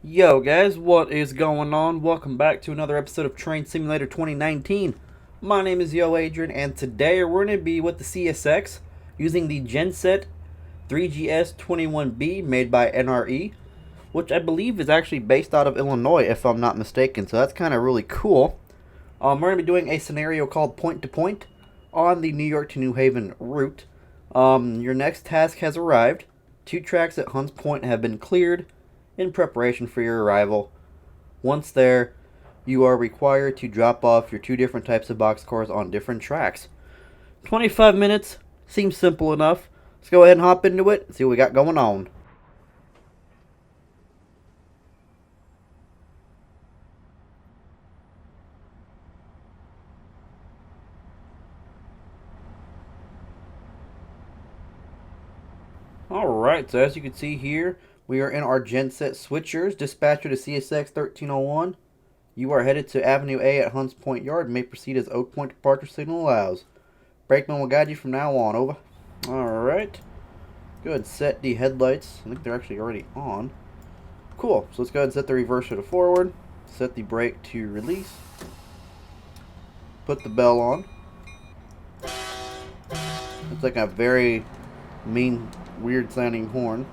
Yo guys, what is going on? Welcome back to another episode of Train Simulator 2019. My name is YoAdrian, and today we're going to be with the CSX using the Genset 3GS21B made by NRE, which I believe is actually based out of Illinois if I'm not mistaken, so that's kind of really cool. We're going to be doing a scenario called Point to Point on the New York to New Haven route. Your next task has arrived. 2 tracks at Hunts Point have been cleared in preparation for your arrival. Once there, you are required to drop off your 2 different types of boxcars on different tracks. 25 minutes seems simple enough. Let's go ahead and hop into it and see what we got going on. Alright, so as you can see here, we are in our Genset switchers. Dispatcher to CSX 1301. You are headed to Avenue A at Hunts Point Yard and may proceed as Oak Point departure signal allows. Brakeman will guide you from now on, over. Alright. Go ahead and set the headlights. I think they're actually already on. Cool. So let's go ahead and set the reverser to forward. Set the brake to release. Put the bell on. It's like a very mean, weird sounding horn.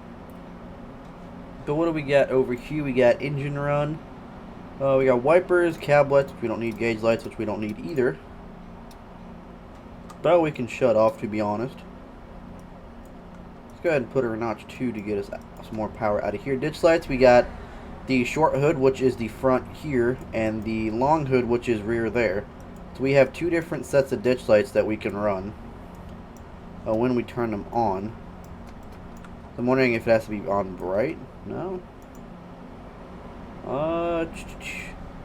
So what do we got over here? We got engine run. We got wipers, cab lights, which we don't need, gauge lights, which we don't need either. But we can shut off, to be honest. Let's go ahead and put her a notch 2 to get us some more power out of here. Ditch lights, we got the short hood, which is the front here, and the long hood, which is rear there. So we have 2 different sets of ditch lights that we can run when we turn them on. I'm wondering if it has to be on bright. No?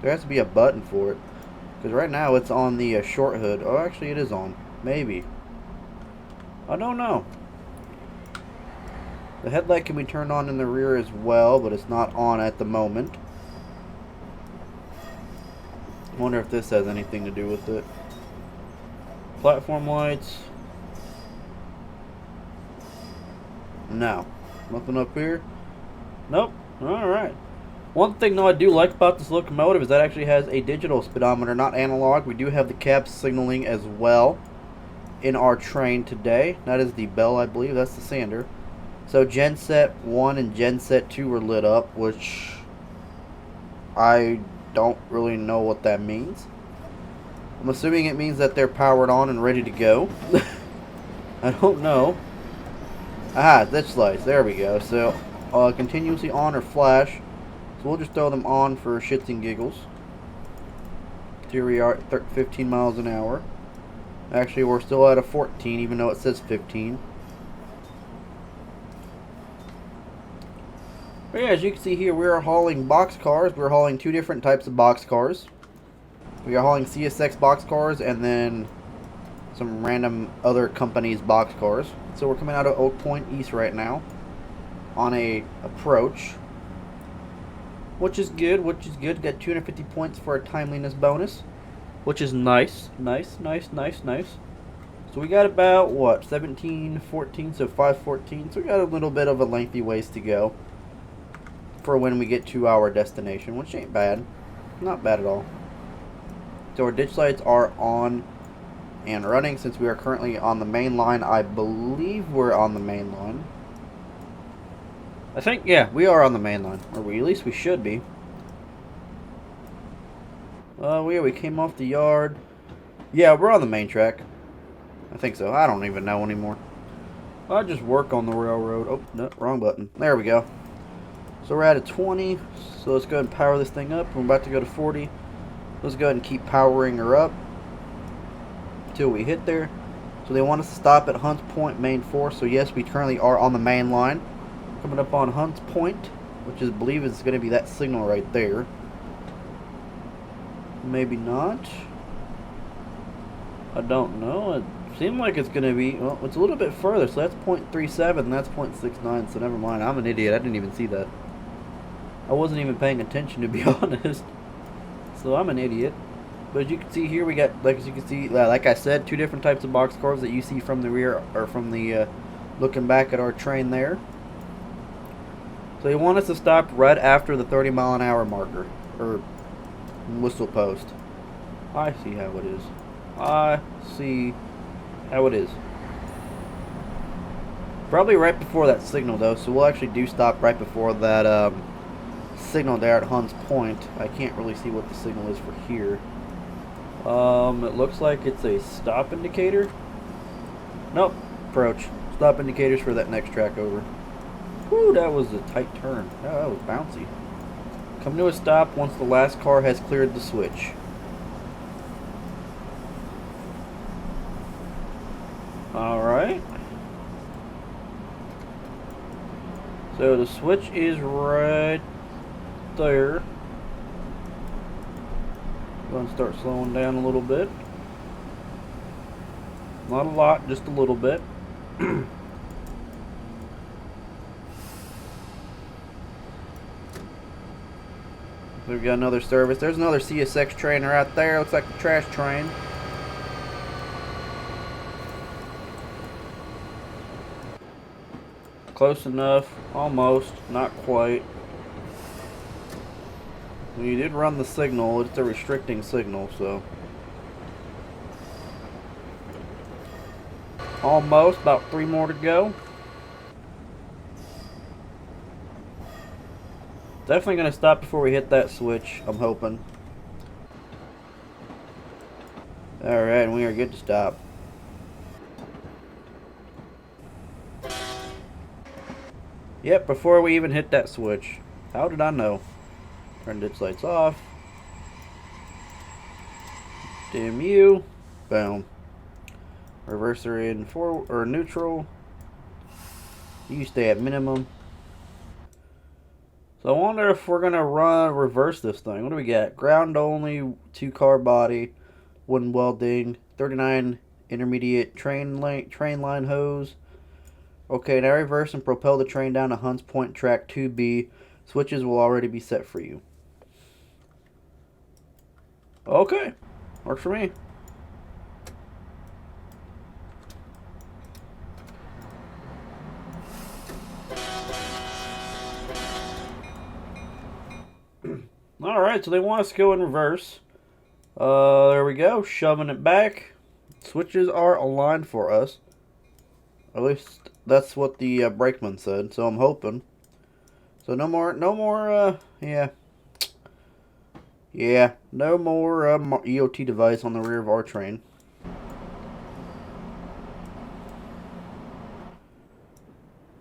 There has to be a button for it. Because right now it's on the short hood. Oh, actually it is on. Maybe. I don't know. The headlight can be turned on in the rear as well, but it's not on at the moment. I wonder if this has anything to do with it. Platform lights. No. Nothing up here? Nope. Alright. One thing though I do like about this locomotive is that it actually has a digital speedometer, not analog. We do have the cab signaling as well in our train today. That is the bell, I believe. That's the sander. So Genset 1 and Genset 2 were lit up, which I don't really know what that means. I'm assuming it means that they're powered on and ready to go. I don't know. Ah, ditch lights. There we go. So, continuously on or flash. So we'll just throw them on for shits and giggles. Here we are at 15 miles an hour. Actually, we're still at a 14, even though it says 15. But yeah, as you can see here, we are hauling boxcars. We're hauling 2 different types of boxcars. We are hauling CSX boxcars and then some random other companies' boxcars. So we're coming out of Oak Point East right now on a approach, which is good. Got 250 points for a timeliness bonus, which is nice. So we got about what, 17, 14, so 514. So we got a little bit of a lengthy ways to go for when we get to our destination, which ain't bad, not bad at all. So our ditch lights are on and running since we are currently on the main line. I believe we're on the main line. I think, yeah, we are on the main line. Or at least we should be. We came off the yard. Yeah, we're on the main track. I think so. I don't even know anymore. I just work on the railroad. Oh, no, wrong button. There we go. So we're at a 20. So let's go ahead and power this thing up. We're about to go to 40. Let's go ahead and keep powering her up till we hit there. So they want us to stop at Hunts Point Main 4. So yes, we currently are on the main line. Coming up on Hunts Point, which I believe is going to be that signal right there. Maybe not. I don't know. It seemed like it's going to be, well, it's a little bit further. So that's 0.37 and that's 0.69. So never mind. I'm an idiot. I didn't even see that. I wasn't even paying attention, to be honest. So I'm an idiot. But as you can see here, we got, like I said, 2 different types of boxcars that you see from the rear, or from the, looking back at our train there. So So they want us to stop right after the 30-mile-an-hour marker, or whistle post. I see how it is. I see how it is. Probably right before that signal, though, so we'll actually do stop right before that signal there at Hunts Point. I can't really see what the signal is for here. It looks like it's a stop indicator. Nope, approach. Stop indicators for that next track over. Whew, that was a tight turn. Oh, that was bouncy. Come to a stop once the last car has cleared the switch. Alright. So the switch is right there. Going to start slowing down a little bit. Not a lot, just a little bit. We've got another service. There's another CSX train right there. Looks like the trash train. Close enough. Almost. Not quite. We did run the signal. It's a restricting signal, so. Almost. About 3 more to go. Definitely going to stop before we hit that switch, I'm hoping. Alright, and we are good to stop. Yep, before we even hit that switch. How did I know? Turn ditch lights off. Dim U. Boom. Reverser in forward or neutral. You stay at minimum. So I wonder if we're gonna reverse this thing. What do we got? Ground only, 2-car body, wooden welding, 39 intermediate train line hose. Okay, now reverse and propel the train down to Hunts Point track 2B. Switches will already be set for you. Okay, works for me. Alright, so they want us to go in reverse. There we go, shoving it back. Switches are aligned for us. At least that's what the brakeman said, so I'm hoping. So no more, yeah. Yeah, no more EOT device on the rear of our train.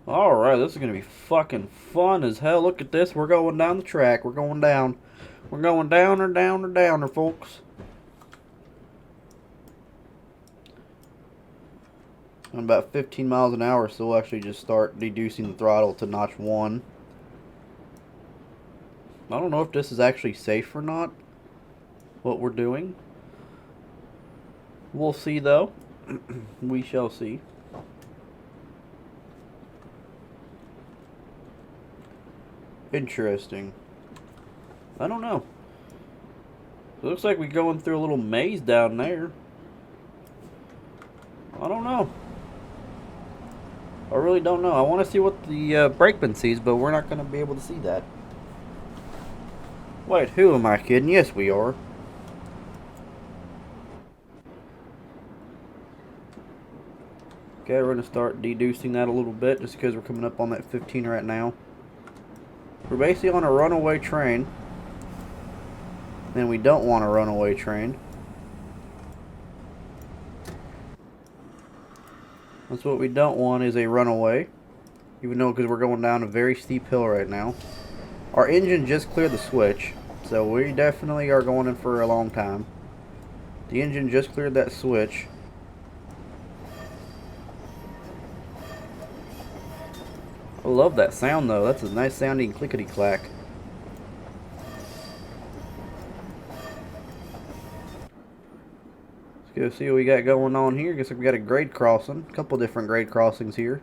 Alright, this is going to be fucking fun as hell. Look at this, we're going down the track. We're going down. We're going downer, downer, downer, folks. And about 15 miles an hour, so we'll actually just start reducing the throttle to notch 1. I don't know if this is actually safe or not, what we're doing. We'll see, though. We shall see. Interesting. I don't know. It looks like we're going through a little maze down there. I don't know. I really don't know. I want to see what the brakeman sees, but we're not going to be able to see that. Wait, who am I kidding? Yes, we are. Okay, we're going to start deducing that a little bit just because we're coming up on that 15 right now. We're basically on a runaway train. And we don't want a runaway train. That's what we don't want, is a runaway. Even though, because we're going down a very steep hill right now. Our engine just cleared the switch. So we definitely are going in for a long time. The engine just cleared that switch. I love that sound though. That's a nice sounding clickety-clack. Let's go see what we got going on here. Guess we got a grade crossing. A couple different grade crossings here.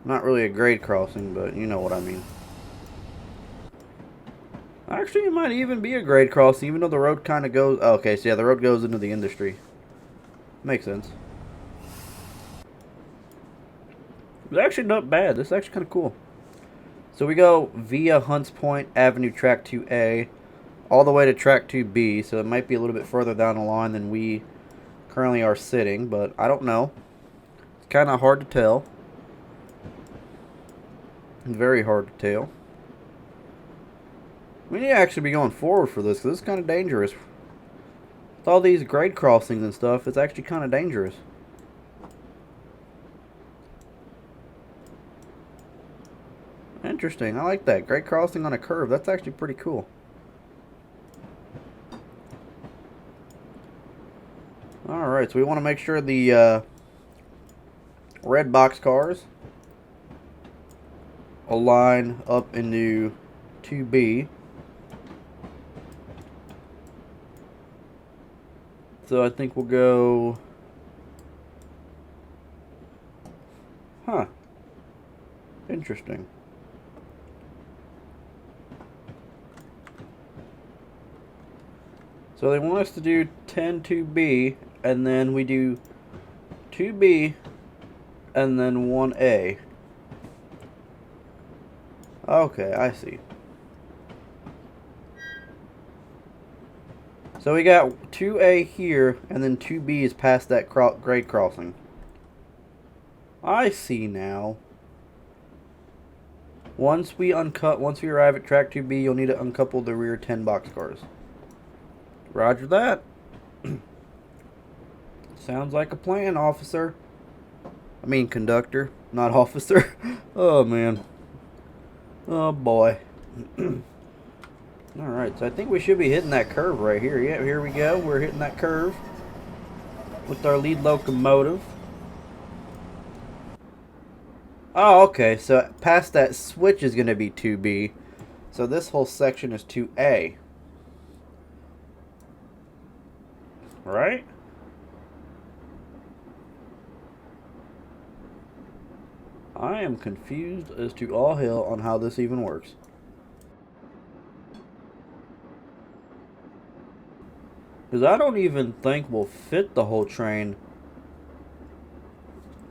Not really a grade crossing, but you know what I mean. Actually, it might even be a grade crossing, even though the road kind of goes... Oh, okay, so yeah, the road goes into the industry. Makes sense. It's actually not bad. This is actually kind of cool. So we go via Hunts Point Avenue Track 2A all the way to Track 2B, so it might be a little bit further down the line than we currently are sitting, but I don't know. It's kind of hard to tell. Very hard to tell. We need to actually be going forward for this, because it's kind of dangerous. With all these grade crossings and stuff, it's actually kind of dangerous. Interesting. I like that. Grade crossing on a curve. That's actually pretty cool. Alright, so we want to make sure the red box cars align up into 2B. So I think we'll go... Huh. Interesting. So they want us to do 10 2B, and then we do 2B, and then 1A. Okay, I see. So we got 2A here, and then 2B is past that grade crossing. I see now. Once we arrive at track 2B, you'll need to uncouple the rear 10 boxcars. Roger that. Sounds like a plan, officer. I mean conductor, not officer. Oh, man. Oh, boy. Alright, so I think we should be hitting that curve right here. Yeah, here we go. We're hitting that curve with our lead locomotive. Oh, okay. So past that switch is going to be 2B. So this whole section is 2A. Right? I am confused as to all hell on how this even works. Because I don't even think we'll fit the whole train.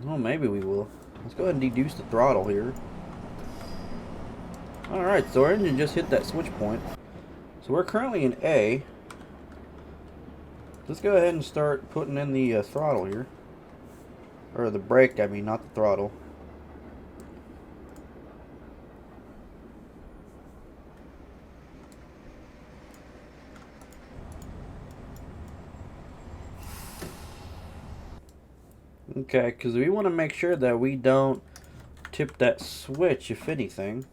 Well, maybe we will. Let's go ahead and deduce the throttle here. Alright, so our engine just hit that switch point. So we're currently in A. Let's go ahead and start putting in the throttle here. Or the brake, I mean, not the throttle. Okay, because we want to make sure that we don't tip that switch, if anything.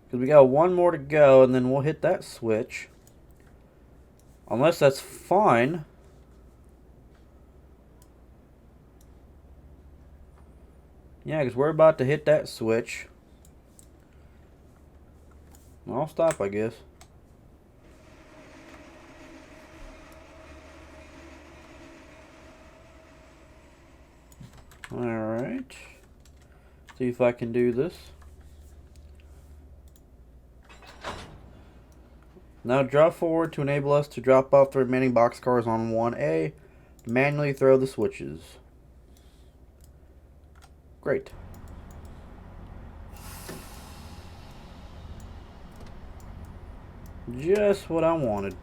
Because we got one more to go, and then we'll hit that switch. Unless that's fine. Yeah, because we're about to hit that switch. I'll stop, I guess. Alright. See if I can do this. Now drop forward to enable us to drop off the remaining boxcars on 1A. Manually throw the switches. Great. Just what I wanted.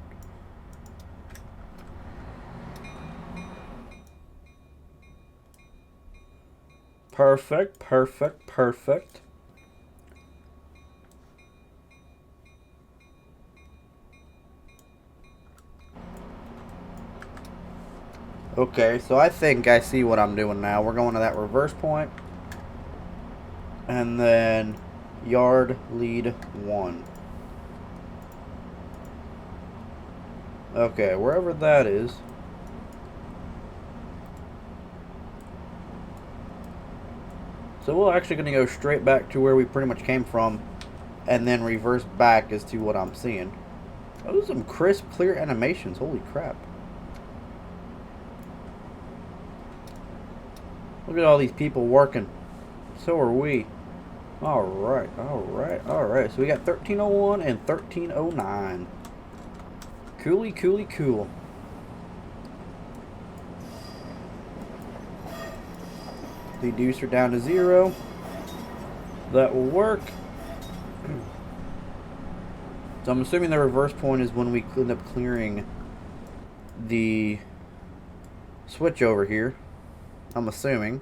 Perfect, perfect, perfect. Okay, so I think I see what I'm doing now. We're going to that reverse point. And then yard lead 1. Okay, wherever that is. So we're actually going to go straight back to where we pretty much came from. And then reverse back as to what I'm seeing. Those are some crisp, clear animations. Holy crap. Look at all these people working. So are we. Alright, alright, alright. So we got 1301 and 1309. Cooly, cooly, cool. Deducer down to 0. That will work. So I'm assuming the reverse point is when we end up clearing the switch over here. I'm assuming.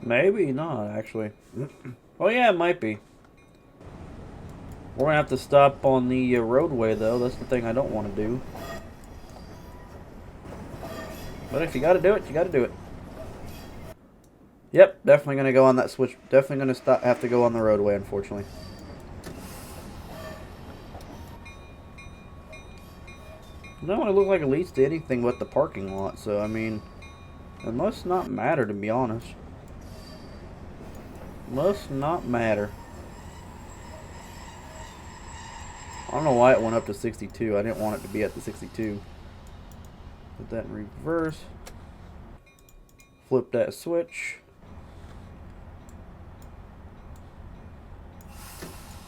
Maybe not, actually. Oh yeah, it might be. We're gonna have to stop on the roadway, though. That's the thing I don't want to do. But if you gotta do it, you gotta do it. Yep, definitely gonna go on that switch. Definitely gonna have to go on the roadway, unfortunately. No, it looked like it leads to anything but the parking lot, so I mean, it must not matter, to be honest. Must not matter. I don't know why it went up to 62. I didn't want it to be at the 62. Put that in reverse. Flip that switch.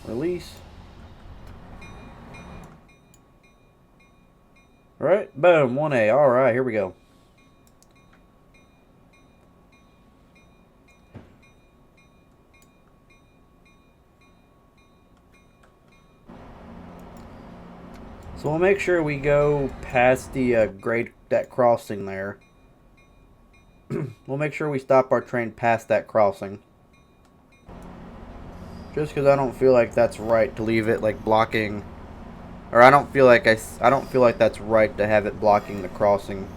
Release. Alright, boom, 1A. Alright, here we go. So we'll make sure we go past the grade, that crossing there. We'll make sure we stop our train past that crossing. Just because I don't feel like that's right to leave it like blocking, or I don't feel like that's right to have it blocking the crossing.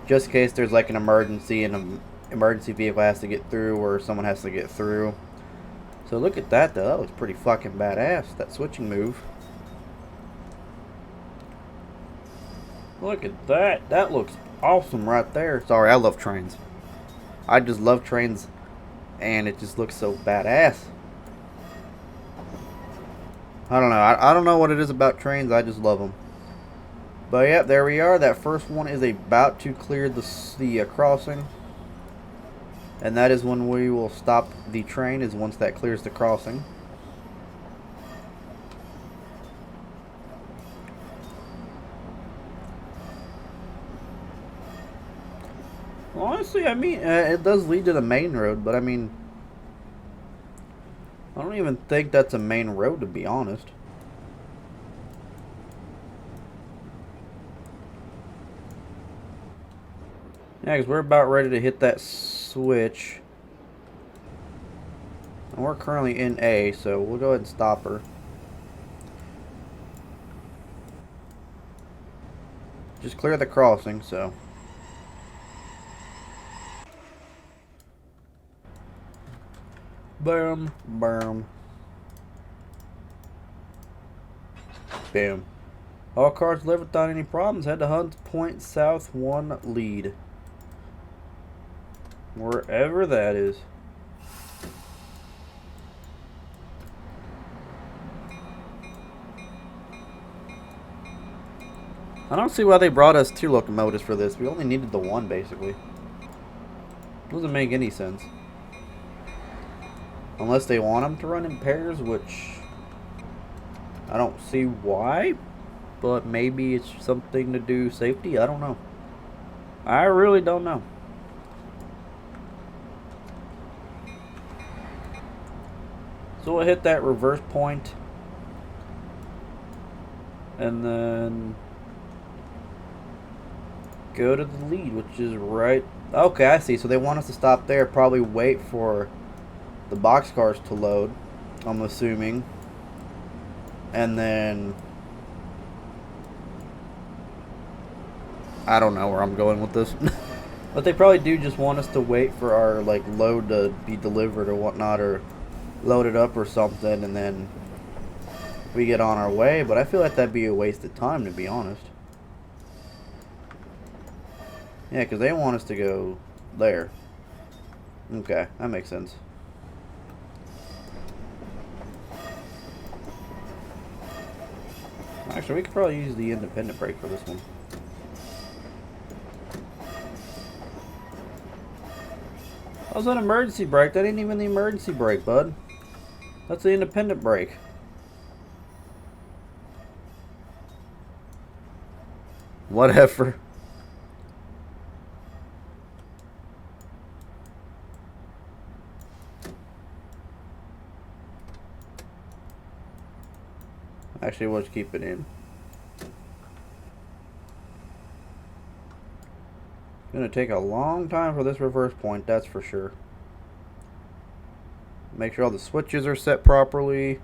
Just in case there's like an emergency and an emergency vehicle has to get through, or someone has to get through. So look at that though. That looks pretty fucking badass. That switching move. Look at that. That looks awesome right there. Sorry, I love trains. I just love trains, and it just looks so badass. I don't know. I don't know what it is about trains. I just love them. But yep, there we are. That first one is about to clear the crossing. And that is when we will stop the train, is once that clears the crossing. Honestly, I mean, it does lead to the main road, but I mean, I don't even think that's a main road, to be honest. Yeah, because we're about ready to hit that switch. And we're currently in A, so we'll go ahead and stop her. Just clear the crossing, so. Boom, boom. Bam. All cars delivered without any problems. Head to Hunts Point South 1 lead. Wherever that is. I don't see why they brought us 2 locomotives for this. We only needed the 1, basically. Doesn't make any sense. Unless they want them to run in pairs, which I don't see why. But maybe it's something to do safety. I don't know. I really don't know. So we'll hit that reverse point. And then go to the lead, which is right. Okay, I see. So they want us to stop there. Probably wait for the boxcars to load, I'm assuming. And then I don't know where I'm going with this. But they probably do just want us to wait for our like load to be delivered or whatnot, or load it up or something, and then we get on our way. But I feel like that'd be a waste of time, to be honest. Yeah, because they want us to go there. Okay, that makes sense. Actually, we could probably use the independent brake for this one. How's that emergency brake? That ain't even the emergency brake, bud. That's the independent brake. Whatever. Actually, we'll just keep it in. It's gonna take a long time for this reverse point, that's for sure. Make sure all the switches are set properly.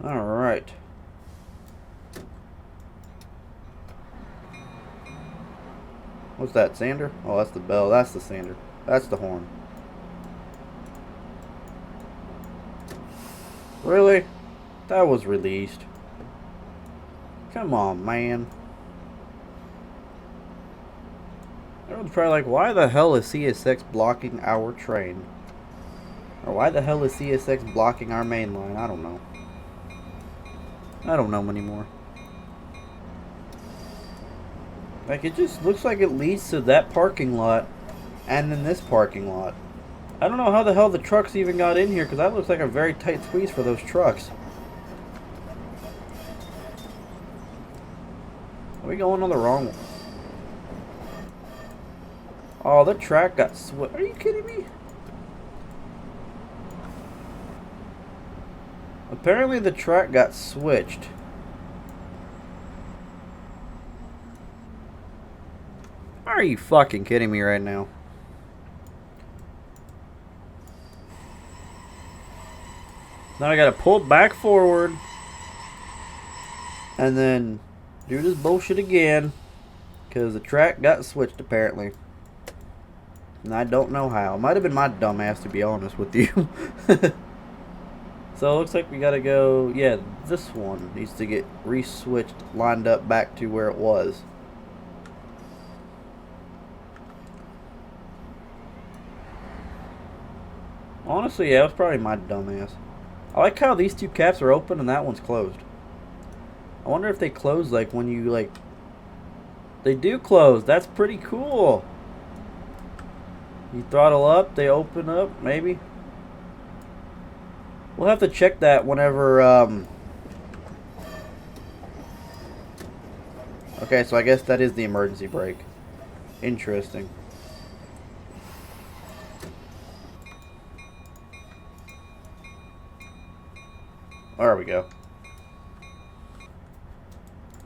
Alright. What's that, sander? Oh, that's the bell. That's the sander. That's the horn. Really? That was released. Come on, man. Everyone's probably like, why the hell is CSX blocking our train? Or why the hell is CSX blocking our main line? I don't know. I don't know anymore. Like, it just looks like it leads to that parking lot and then this parking lot. I don't know how the hell the trucks even got in here, because that looks like a very tight squeeze for those trucks. Are we going on the wrong one? Oh, the track got switched. Are you kidding me? Apparently the track got switched. Are you fucking kidding me right now? Now I gotta pull back forward and then do this bullshit again because the track got switched apparently. And I don't know how. It might have been my dumbass, to be honest with you. So it looks like we gotta go, yeah, this one needs to get re-switched, lined up back to where it was. Honestly, yeah, it was probably my dumbass. I like how these two caps are open and that one's closed. I wonder if they close like when you like... They do close. That's pretty cool. You throttle up, they open up, maybe. We'll have to check that whenever... Okay, so I guess that is the emergency brake. Interesting. There we go.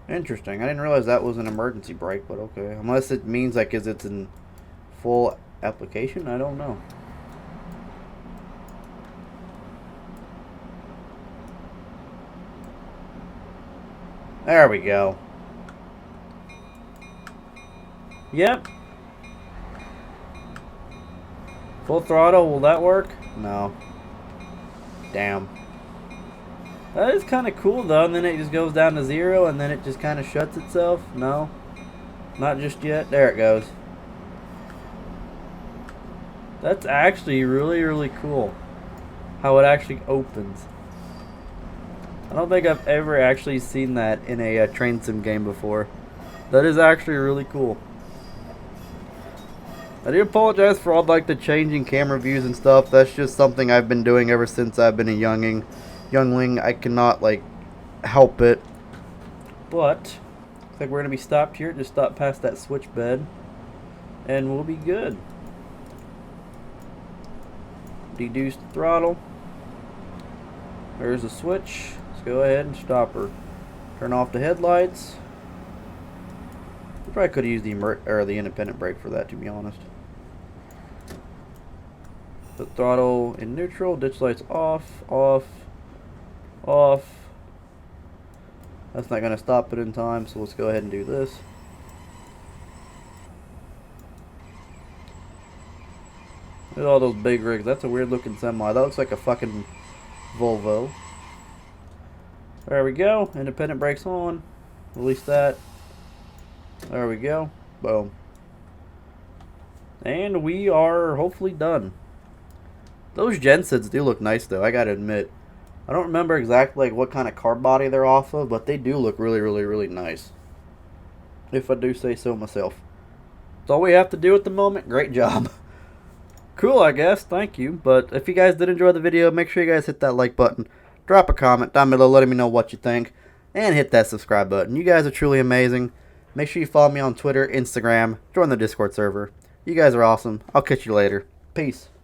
Interesting. I didn't realize that was an emergency brake, but okay. Unless it means like is it's in full application, I don't know. There we go. Yep. Full throttle, will that work? No. Damn. That is kind of cool though, and then it just goes down to 0 and then it just kind of shuts itself. No, not just yet. There it goes. That's actually really, really cool how it actually opens. I don't think I've ever actually seen that in a train sim game before. That is actually really cool. I do apologize for all like the changing camera views and stuff. That's just something I've been doing ever since I've been a youngling. I cannot like help it. But looks like we're gonna be stopped here. Just stop past that switch bed, and we'll be good. Deduce the throttle. There's the switch. Let's go ahead and stop her. Turn off the headlights. We probably could have used the independent brake for that, to be honest. Put throttle in neutral. Ditch lights off. Off. Off. That's not going to stop it in time, so let's go ahead and do this. Look at all those big rigs. That's a weird looking semi. That looks like a fucking Volvo. There we go. Independent brakes on. Release that. There we go. Boom. And we are hopefully done. Those Gensets do look nice though, I gotta admit. I don't remember exactly like what kind of car body they're off of, but they do look really, really, really nice. If I do say so myself. That's all we have to do at the moment. Great job. Cool, I guess. Thank you. But if you guys did enjoy the video, make sure you guys hit that like button. Drop a comment down below letting me know what you think. and hit that subscribe button. You guys are truly amazing. Make sure you follow me on Twitter, Instagram, join the Discord server. You guys are awesome. I'll catch you later. Peace.